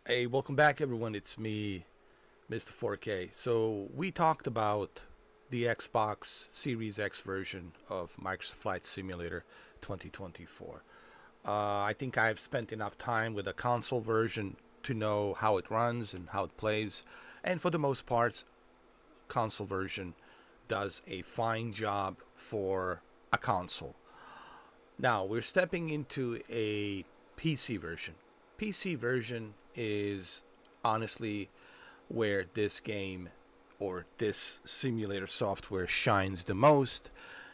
Hey, welcome back, everyone. It's me, Mr. 4K. So, we talked about the Xbox Series X version of Microsoft Flight Simulator 2024. I think I've spent enough time with the console version to know how it runs and how it plays. And for the most part, console version does a fine job for a console. Now, we're stepping into a PC version. PC version is honestly where this game or this simulator software shines the most,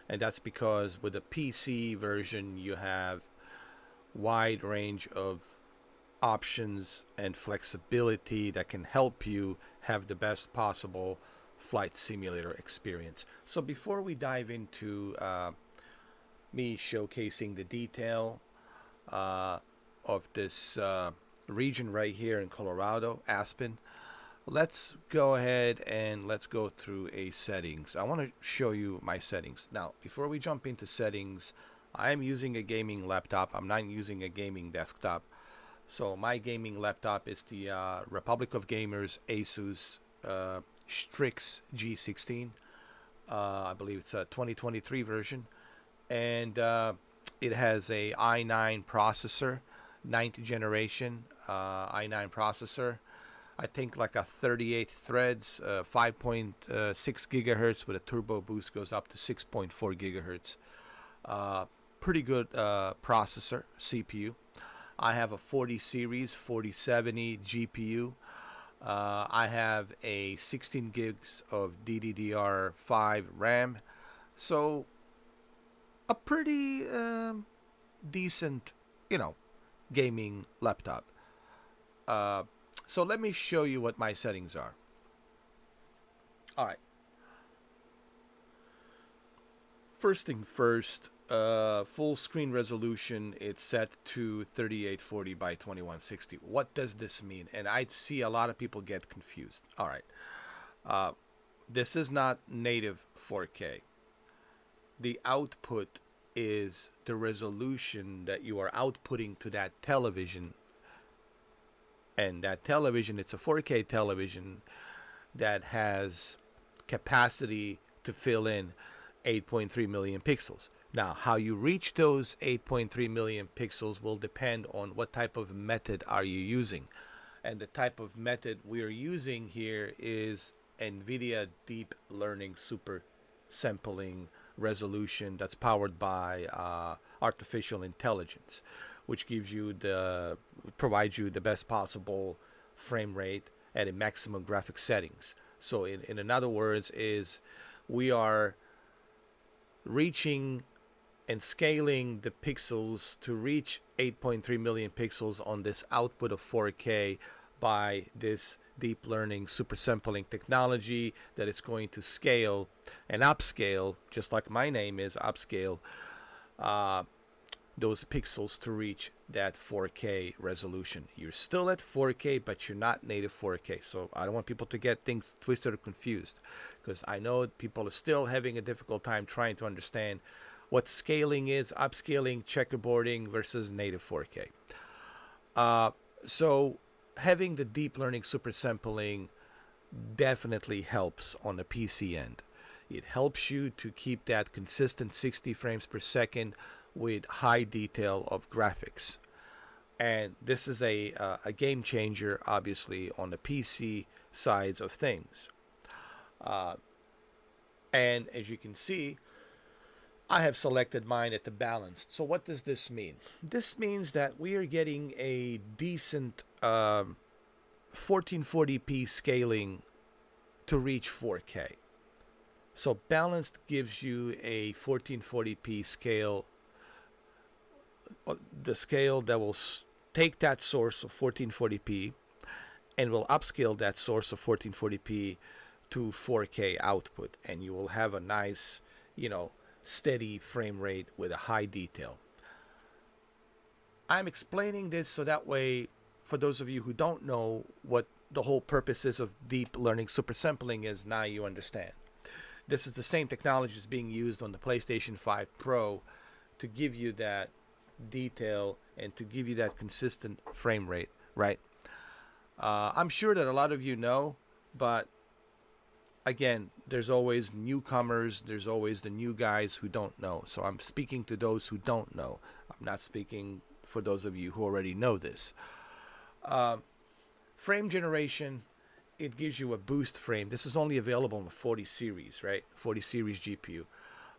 and that's because with the PC version you have wide range of options and flexibility that can help you have the best possible flight simulator experience. So before we dive into me showcasing the detail uh, of this region right here in Colorado, Aspen, let's go ahead and let's go through a settings. I want to show you my settings. Now, before we jump into settings, I'm using a gaming laptop. I'm not using a gaming desktop. So my gaming laptop is the Republic of Gamers Asus Strix G16. I believe it's a 2023 version, and it has a i9 processor, ninth generation i9 processor. I think like a 38 threads, 5.6 gigahertz with a turbo boost goes up to 6.4 gigahertz. Uh, Pretty good processor, CPU. I have a 40 series 4070 GPU. I have a 16 gigs of DDR5 RAM. So a pretty decent, you know, gaming laptop. Uh, so let me show you what my settings are. All right. First thing first, full screen resolution, it's set to 3840 by 2160. What does this mean? And I see a lot of people get confused. All right. Uh, this is not native 4K. The output is the resolution that you are outputting to that television, and that television, it's a 4K television that has capacity to fill in 8.3 million pixels. Now, how you reach those 8.3 million pixels will depend on what type of method are you using. And the type of method we are using here is NVIDIA Deep Learning Super Sampling Resolution that's powered by artificial intelligence, which provides you the best possible frame rate at a maximum graphic settings. So in other words is we are reaching and scaling the pixels to reach 8.3 million pixels on this output of 4K by this deep learning super sampling technology that is going to scale and upscale, just like my name is upscale, uh, those pixels to reach that 4K resolution. You're still at 4K, but you're not native 4K. So I don't want people to get things twisted or confused, because I know people are still having a difficult time trying to understand what scaling is, upscaling, checkerboarding versus native 4K. So having the deep learning super sampling definitely helps on the PC end. It helps you to keep that consistent 60 frames per second with high detail of graphics. And this is a game changer, obviously, on the PC sides of things. Uh, and as you can see, I have selected mine at the balanced. So what does this mean? This means that we are getting a decent 1440p scaling to reach 4K. So balanced gives you a 1440p scale, the scale that will take that source of 1440p and will upscale that source of 1440p to 4K output, and you will have a nice, steady frame rate with a high detail. I'm explaining this so that way, for those of you who don't know what the whole purpose is of deep learning super sampling is, now you understand. This is the same technology that's being used on the PlayStation 5 Pro to give you that detail and to give you that consistent frame rate, right? I'm sure that a lot of you know, but again, there's always newcomers, there's always the new guys who don't know. So I'm speaking to those who don't know. I'm not speaking for those of you who already know this. Uh, Frame generation, it gives you a boost frame. This is only available in the 40 series, right? 40 series GPU.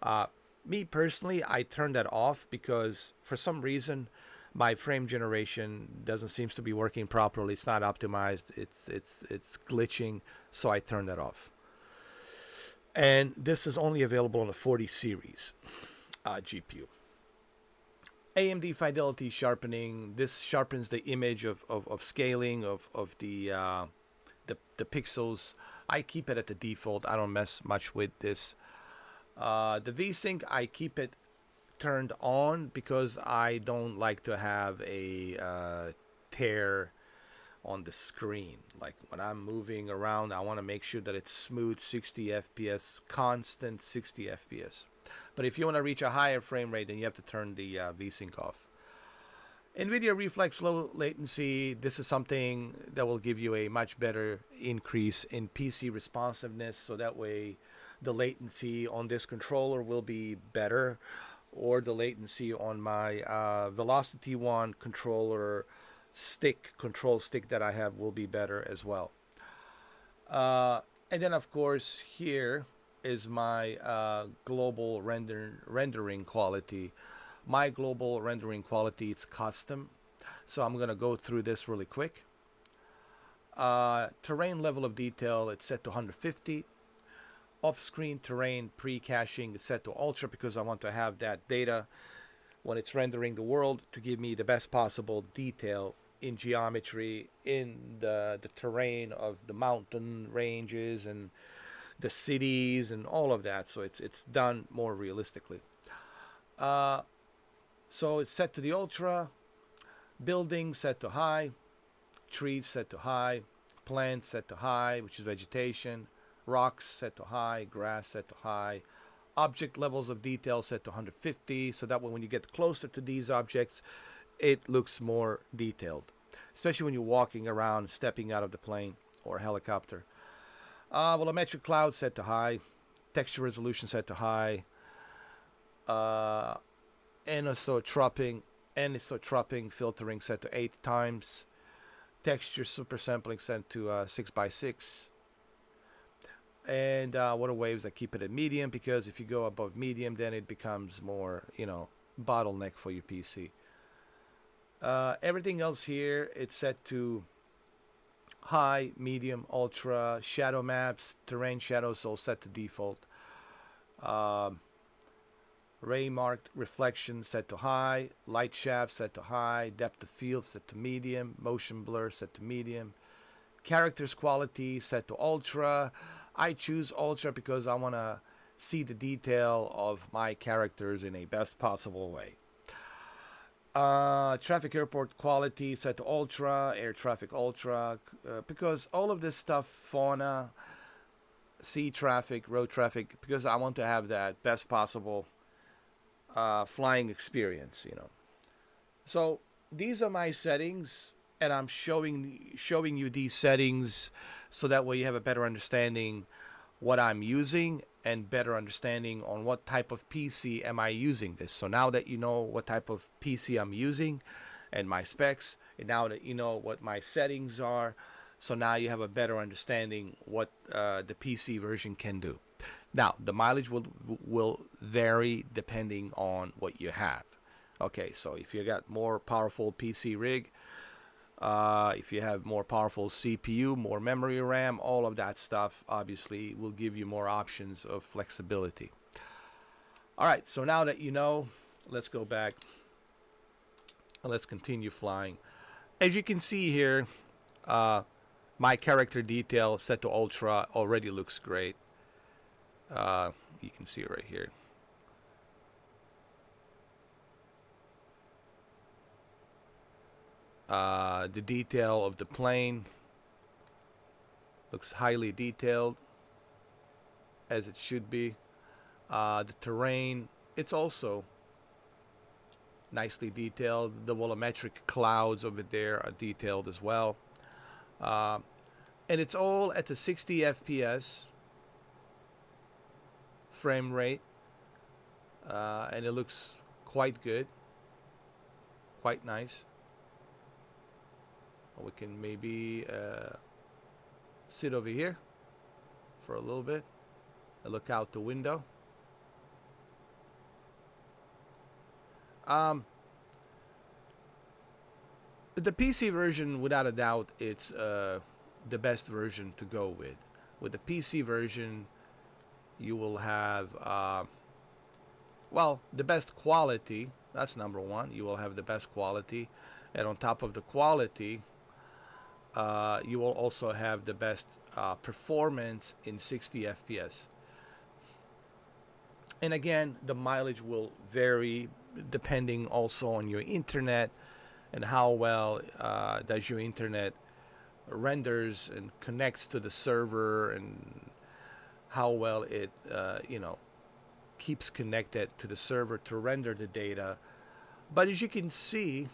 Uh, Me personally, I turned that off because for some reason my frame generation doesn't seems to be working properly. It's not optimized. It's glitching, so I turned that off. And this is only available on the 40 series GPU. AMD Fidelity Sharpening. This sharpens the image of scaling of the pixels. I keep it at the default. I don't mess much with this. The VSync, I keep it turned on because I don't like to have a tear on the screen. Like when I'm moving around, I want to make sure that it's smooth 60 FPS, constant 60 FPS. But if you want to reach a higher frame rate, then you have to turn the VSync off. NVIDIA Reflex Low Latency, this is something that will give you a much better increase in PC responsiveness, so that way the latency on this controller will be better, or the latency on my Velocity One control stick that I have will be better as well. And then of course here is my global rendering quality. My global rendering quality, it's custom, so I'm gonna go through this really quick. Terrain level of detail, it's set to 150. Off-screen terrain pre-caching is set to ultra because I want to have that data when it's rendering the world to give me the best possible detail in geometry, in the terrain of the mountain ranges and the cities and all of that. So it's done more realistically. So it's set to the ultra, buildings set to high, trees set to high, plants set to high, which is vegetation, rocks set to high, grass set to high, object levels of detail set to 150, so that way when you get closer to these objects, it looks more detailed, especially when you're walking around, stepping out of the plane or helicopter. Volumetric cloud set to high, texture resolution set to high, anisotropic filtering set to 8 times, texture super sampling set to 6x6, and water waves, I keep it at medium because if you go above medium, then it becomes more, bottleneck for your PC. Everything else here, it's set to high, medium, ultra. Shadow maps, terrain shadows all set to default. Ray marked reflection set to high, light shaft set to high, depth of field set to medium, motion blur set to medium, characters quality set to ultra. I choose ultra because I want to see the detail of my characters in a best possible way. Traffic airport quality set to ultra, air traffic ultra, because all of this stuff, fauna, sea traffic, road traffic, because I want to have that best possible flying experience, So these are my settings, and I'm showing you these settings so that way you have a better understanding what I'm using and better understanding on what type of PC am I using this. So now that you know what type of PC I'm using and my specs, and now that you know what my settings are, so now you have a better understanding what the PC version can do. Now, the mileage will vary depending on what you have. Okay, so if you got more powerful PC rig, if you have more powerful CPU, more memory RAM, all of that stuff obviously will give you more options of flexibility. All right, so now that you know, let's go back and let's continue flying. As you can see here, my character detail set to ultra already looks great. You can see it right here. The detail of the plane looks highly detailed, as it should be. The terrain, it's also nicely detailed. The volumetric clouds over there are detailed as well. uh, and it's all at the 60 FPS frame rate, and it looks quite good, quite nice. We can maybe sit over here for a little bit and look out the window. Um, the PC version, without a doubt, it's the best version to go with. With the PC version, you will have well, the best quality. That's number one. You will have the best quality, and on top of the quality, you will also have the best performance in 60 FPS. And again, the mileage will vary depending also on your internet and how well does your internet renders and connects to the server, and how well it keeps connected to the server to render the data. But as you can see,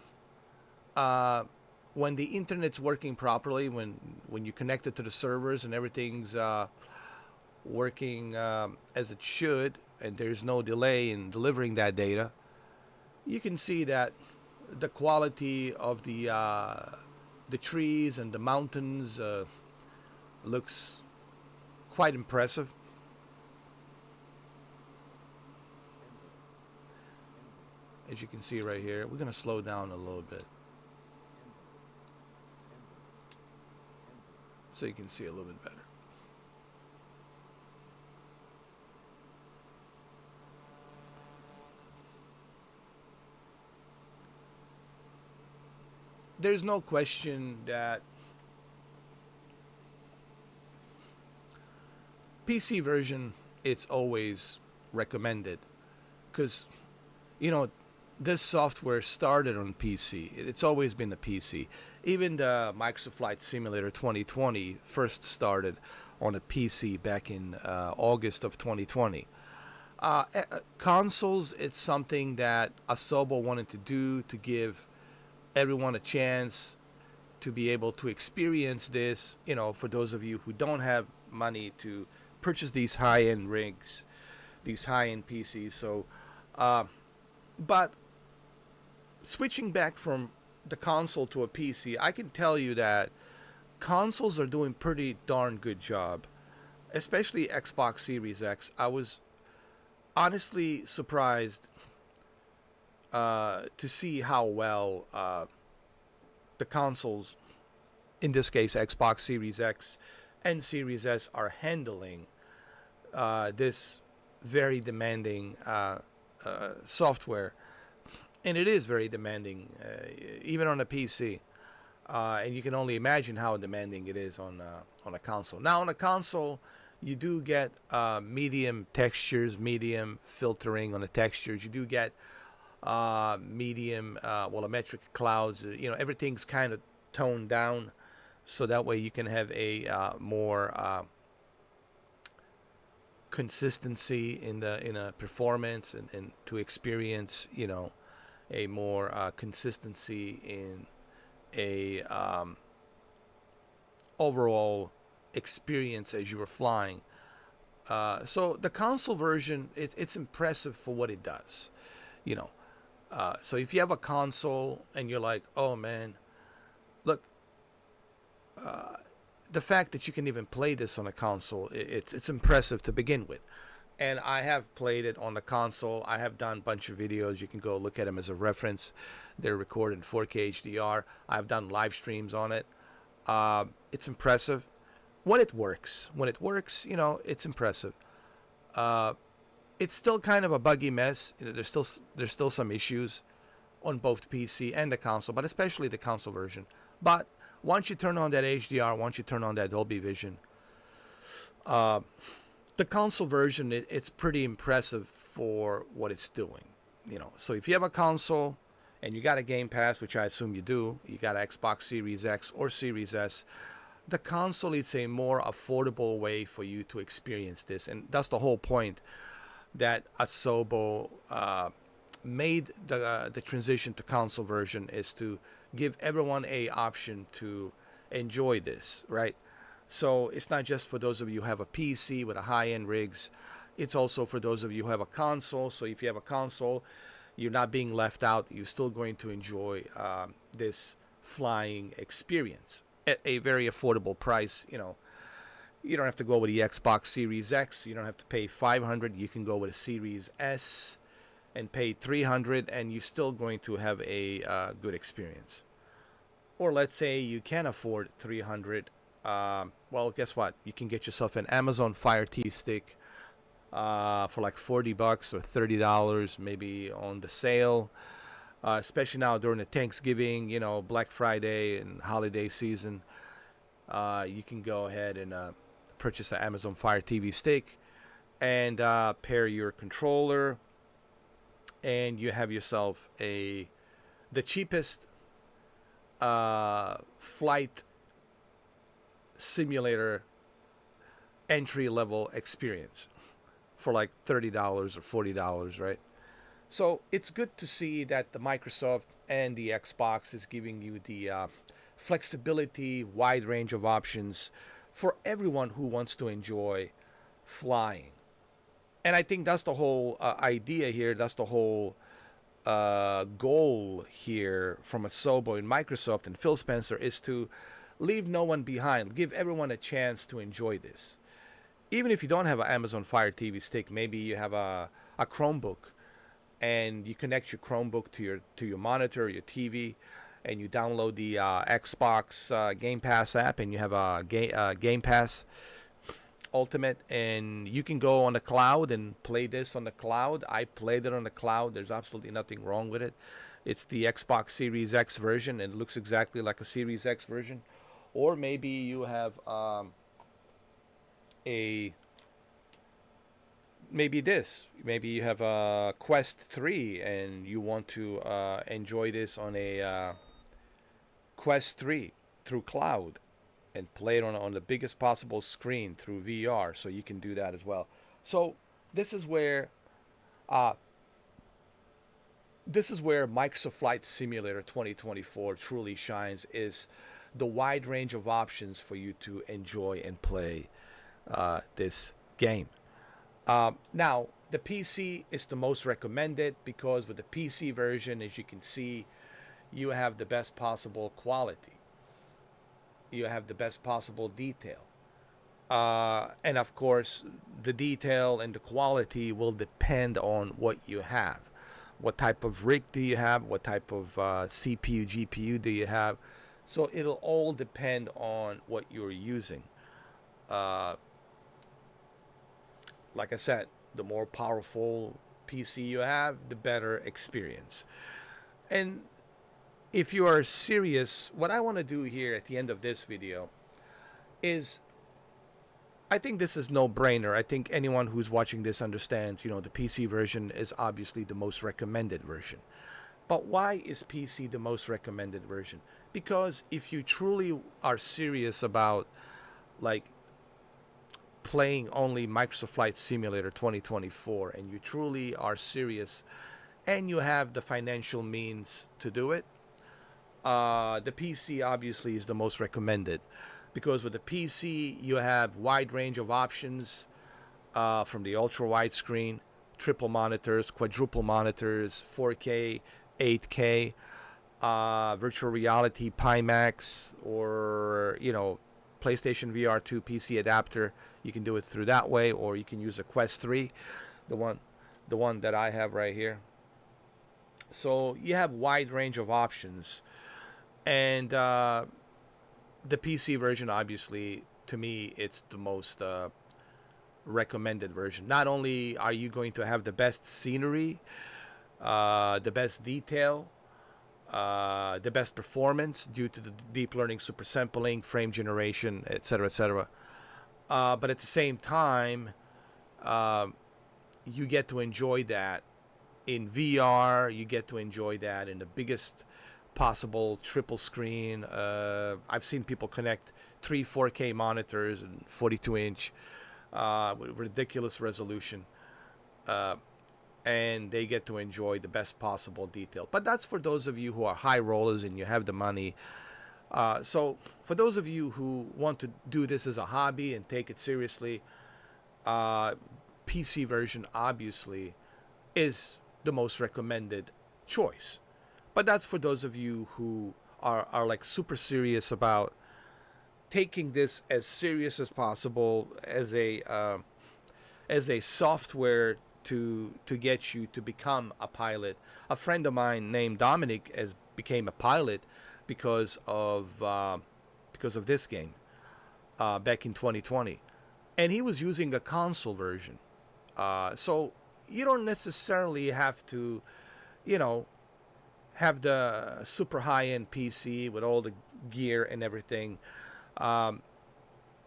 uh, when the internet's working properly, when you connect it to the servers and everything's working as it should, and there's no delay in delivering that data, you can see that the quality of the trees and the mountains looks quite impressive. As you can see right here, we're gonna slow down a little bit so you can see a little bit better. There's no question that PC version, it's always recommended, because you know this software started on PC. It's always been the PC. Even the Microsoft Flight Simulator 2020 first started on a PC back in August of 2020. Consoles, it's something that Asobo wanted to do to give everyone a chance to be able to experience this. For those of you who don't have money to purchase these high-end rigs, these high-end PCs. So, but switching back from the console to a PC, I can tell you that consoles are doing pretty darn good job, especially Xbox Series X. I was honestly surprised to see how well the consoles, in this case Xbox Series X and Series S, are handling this very demanding software. And it is very demanding, even on a PC. And you can only imagine how demanding it is on a console. Now, on a console, you do get medium textures, medium filtering on the textures. You do get medium volumetric clouds. Everything's kind of toned down, so that way you can have a more consistency in a performance, and to experience a more consistency in a overall experience as you are flying. So the console version, it's impressive for what it does. You know, so if you have a console and you're like, oh man, look, the fact that you can even play this on a console, it's impressive to begin with. And I have played it on the console. I have done a bunch of videos. You can go look at them as a reference. They're recorded in 4K HDR. I've done live streams on it. It's impressive when it works. When it works, it's impressive. It's still kind of a buggy mess. There's still some issues on both PC and the console, but especially the console version. But once you turn on that HDR, once you turn on that Dolby Vision, the console version, it's pretty impressive for what it's doing. So if you have a console and you got a Game Pass, which I assume you do, you got an Xbox Series X or Series S, the console is a more affordable way for you to experience this, and that's the whole point that Asobo made the transition to console version, is to give everyone a option to enjoy this, right? So it's not just for those of you who have a PC with a high-end rigs. It's also for those of you who have a console. So if you have a console, you're not being left out. You're still going to enjoy this flying experience at a very affordable price. You don't have to go with the Xbox Series X. You don't have to pay $500. You can go with a Series S and pay $300, and you're still going to have a good experience. Or let's say you can afford $300. Well, guess what? You can get yourself an Amazon Fire TV stick for like $40 or $30, maybe on the sale. Especially now during the Thanksgiving, Black Friday and holiday season, you can go ahead and purchase an Amazon Fire TV stick and pair your controller, and you have yourself the cheapest flight simulator entry level experience for like $30 or $40, right? So it's good to see that the Microsoft and the Xbox is giving you the flexibility, wide range of options for everyone who wants to enjoy flying. And I think that's the whole idea here. That's the whole goal here from Asobo and Microsoft and Phil Spencer, is to leave no one behind. Give everyone a chance to enjoy this. Even if you don't have an Amazon Fire TV stick, maybe you have a Chromebook, and you connect your Chromebook to your monitor, your TV, and you download the Xbox Game Pass app, and you have a Game Pass Ultimate, and you can go on the cloud and play this on the cloud. I played it on the cloud. There's absolutely nothing wrong with it. It's the Xbox Series X version, and it looks exactly like a Series X version. Or maybe you have maybe you have a Quest 3 and you want to enjoy this on a Quest 3 through cloud and play it on the biggest possible screen through VR, so you can do that as well. So this is where Microsoft Flight Simulator 2024 truly shines, is the wide range of options for you to enjoy and play this game. Now, the PC is the most recommended, because with the PC version, as you can see, you have the best possible quality. You have the best possible detail. And of course, the detail and the quality will depend on what you have. What type of rig do you have? What type of CPU, GPU do you have? So it'll all depend on what you're using. Like I said, the more powerful PC you have, the better experience. And if you are serious, what I want to do here at the end of this video is, I think this is no brainer. I think anyone who's watching this understands, the PC version is obviously the most recommended version. But why is PC the most recommended version? Because if you truly are serious about like playing only Microsoft Flight Simulator 2024, and you truly are serious and you have the financial means to do it, the PC obviously is the most recommended, because with the PC you have wide range of options, from the ultra wide screen, triple monitors, quadruple monitors, 4K, 8K, virtual reality, Pimax, or PlayStation VR 2 PC adapter. You can do it through that way, or you can use a Quest 3, the one that I have right here. So you have wide range of options, and the PC version, obviously, to me, it's the most recommended version. Not only are you going to have the best scenery, the best detail, the best performance due to the deep learning, super sampling, frame generation, etc., etc. But at the same time, you get to enjoy that in VR. You get to enjoy that in the biggest possible triple screen. I've seen people connect 3 4K monitors and 42-inch with ridiculous resolution. And they get to enjoy the best possible detail. But that's for those of you who are high rollers and you have the money. So for those of you who want to do this as a hobby and take it seriously, uh, PC version obviously is the most recommended choice. But that's for those of you who are like super serious about taking this as serious as possible as a software to get you to become a pilot. A friend of mine named Dominic has became a pilot because of this game back in 2020, and he was using a console version. So you don't necessarily have to, you know, have the super high end PC with all the gear and everything. Um,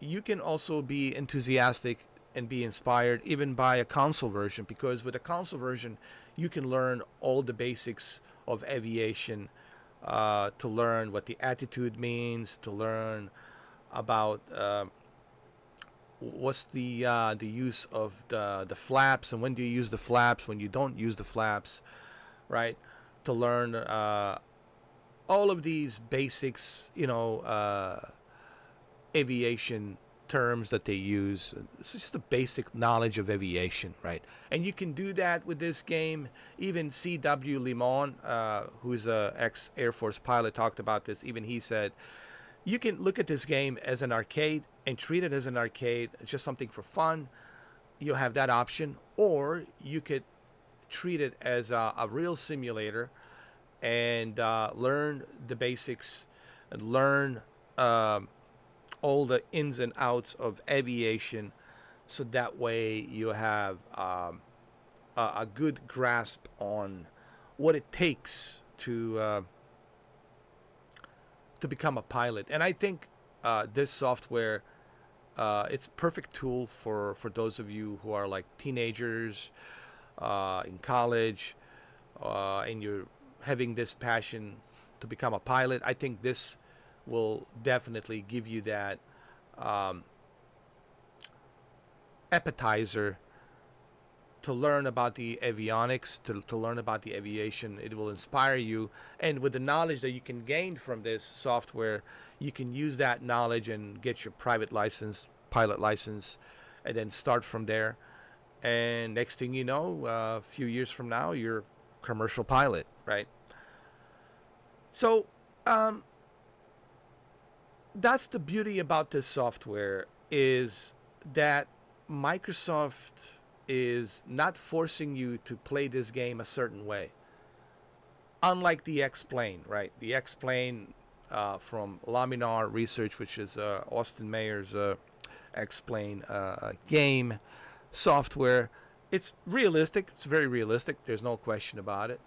you can also be enthusiastic and be inspired even by a console version, because with a console version you can learn all the basics of aviation, to learn what the attitude means, to learn about what's the use of the flaps, and when do you use the flaps, when you don't use the flaps, right? To learn all of these basics, aviation terms that they use. It's just a basic knowledge of aviation, right? And you can do that with this game. Even C.W. Limon, who's a ex Air Force pilot, talked about this. Even he said you can look at this game as an arcade and treat it as an arcade. It's just something for fun. You have that option, or you could treat it as a real simulator and learn the basics and learn all the ins and outs of aviation, so that way you have a good grasp on what it takes to become a pilot. And I think this software, it's a perfect tool for those of you who are like teenagers in college, and you're having this passion to become a pilot. I think this will definitely give you that um, appetizer to learn about the avionics, to learn about the aviation. It will inspire you, and with the knowledge that you can gain from this software, you can use that knowledge and get your private license, pilot license, and then start from there. And next thing you know, a few years from now, you're a commercial pilot, right? So that's the beauty about this software, is that Microsoft is not forcing you to play this game a certain way. Unlike the X-Plane, right? The X-Plane from Laminar Research, which is Austin Mayer's X-Plane game software. It's realistic. It's very realistic. There's no question about it.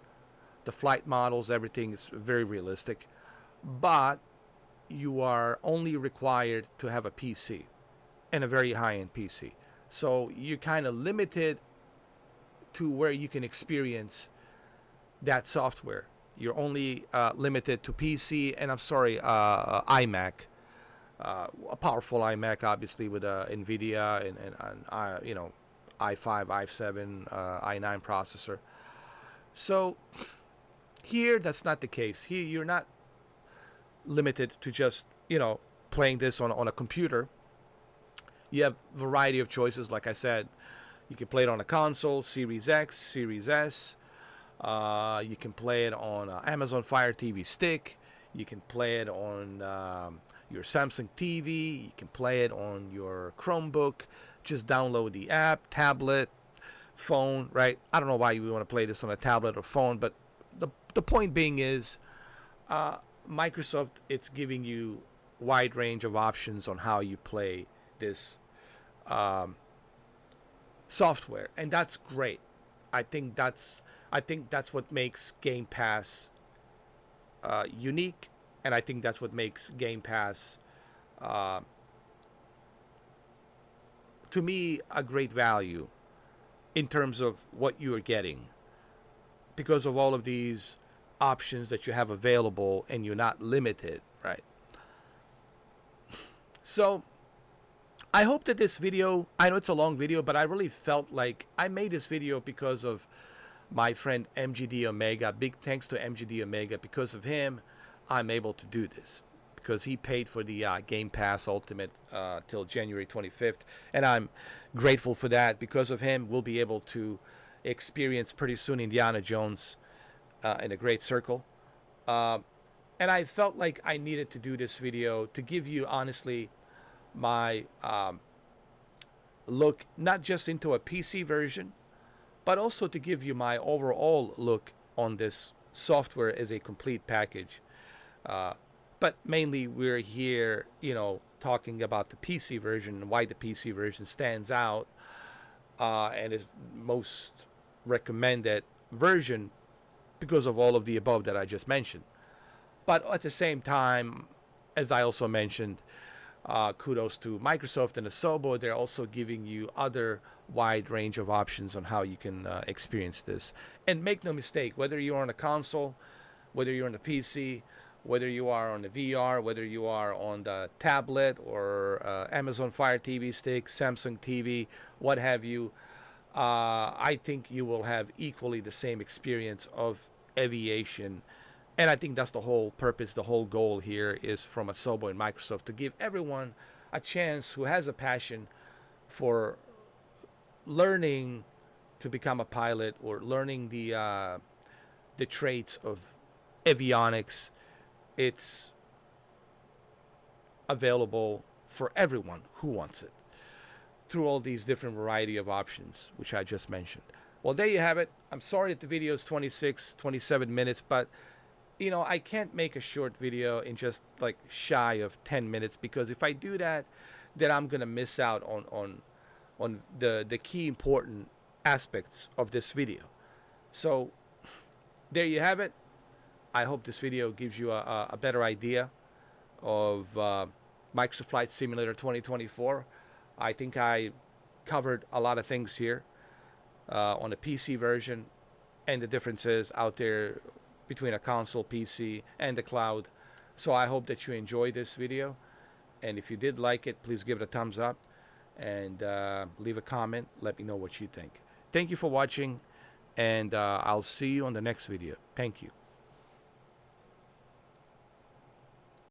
The flight models, everything is very realistic. But you are only required to have a PC, and a very high-end PC. So you're kind of limited to where you can experience that software. You're only limited to PC, and I'm sorry, iMac, a powerful iMac, obviously with NVIDIA and i5, i7, i9 processor. So here, that's not the case. Here, you're not limited to just playing this on a computer. You have a variety of choices. Like I said, you can play it on a console, Series X, Series S. You can play it on Amazon Fire TV stick. You can play it on your Samsung TV. You can play it on your Chromebook. Just download the app, tablet, phone, right? I don't know why you would want to play this on a tablet or phone, but the point being is, Microsoft, it's giving you wide range of options on how you play this software, and that's great. I think that's what makes Game Pass unique, and I think that's what makes Game Pass to me a great value in terms of what you are getting, because of all of these options that you have available, and you're not limited, right? So I hope that this video, I know it's a long video, but I really felt like I made this video because of my friend MGD Omega. Big thanks to MGD Omega. Because of him, I'm able to do this. because he paid for the Game Pass Ultimate till January 25th, and I'm grateful for that. Because of him, we'll be able to experience pretty soon Indiana Jones in a great circle. Uh, and I felt like I needed to do this video to give you honestly my look, not just into a PC version, but also to give you my overall look on this software as a complete package. Uh, but mainly we're here, talking about the PC version and why the PC version stands out and is most recommended version because of all of the above that I just mentioned. But at the same time, as I also mentioned, kudos to Microsoft and Asobo. They're also giving you other wide range of options on how you can experience this. And make no mistake, whether you're on a console, whether you're on the PC, whether you are on the VR, whether you are on the tablet or Amazon Fire TV stick, Samsung TV, what have you, I think you will have equally the same experience of aviation. And I think that's the whole purpose, the whole goal here is from Asobo and Microsoft to give everyone a chance who has a passion for learning to become a pilot or learning the traits of avionics. It's available for everyone who wants it through all these different variety of options, which I just mentioned. Well, there you have it. I'm sorry that the video is 26, 27 minutes, but I can't make a short video in just like shy of 10 minutes because if I do that, then I'm gonna miss out on the key important aspects of this video. So there you have it. I hope this video gives you a better idea of Microsoft Flight Simulator 2024. I think I covered a lot of things here on the PC version and the differences out there between a console, PC, and the cloud. So I hope that you enjoyed this video. And if you did like it, please give it a thumbs up and leave a comment. Let me know what you think. Thank you for watching, and I'll see you on the next video. Thank you.